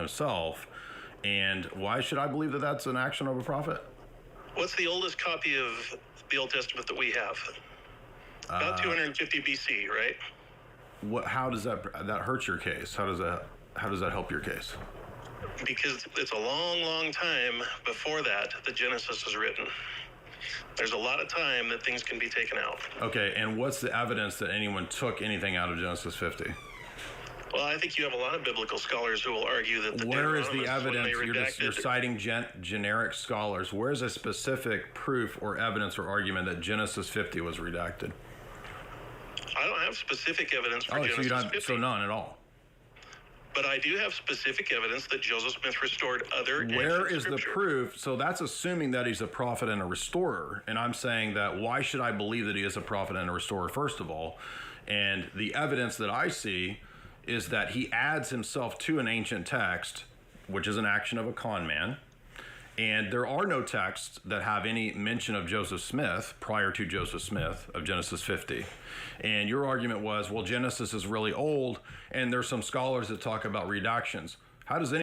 himself. And why should I believe that that's an action of a prophet? What's the oldest copy of the Old Testament that we have? About 250 BC, right? How does that hurt your case? How does that help your case? Because it's a long, long time before that Genesis is written. There's a lot of time that things can be taken out. Okay, and what's the evidence that anyone took anything out of Genesis 50? Well, I think you have a lot of biblical scholars who will argue that Where is the evidence? You're citing generic scholars. Where's a specific proof or evidence or argument that Genesis 50 was redacted? I don't have specific evidence for Genesis 50. So none at all. But I do have specific evidence that Joseph Smith restored other. Where is the proof? So that's assuming that he's a prophet and a restorer. And I'm saying that why should I believe that he is a prophet and a restorer, first of all? And the evidence that I see is that he adds himself to an ancient text, which is an action of a con man. And there are no texts that have any mention of Joseph Smith prior to Joseph Smith of Genesis 50. And your argument was, well, Genesis is really old, and there's some scholars that talk about redactions. How does any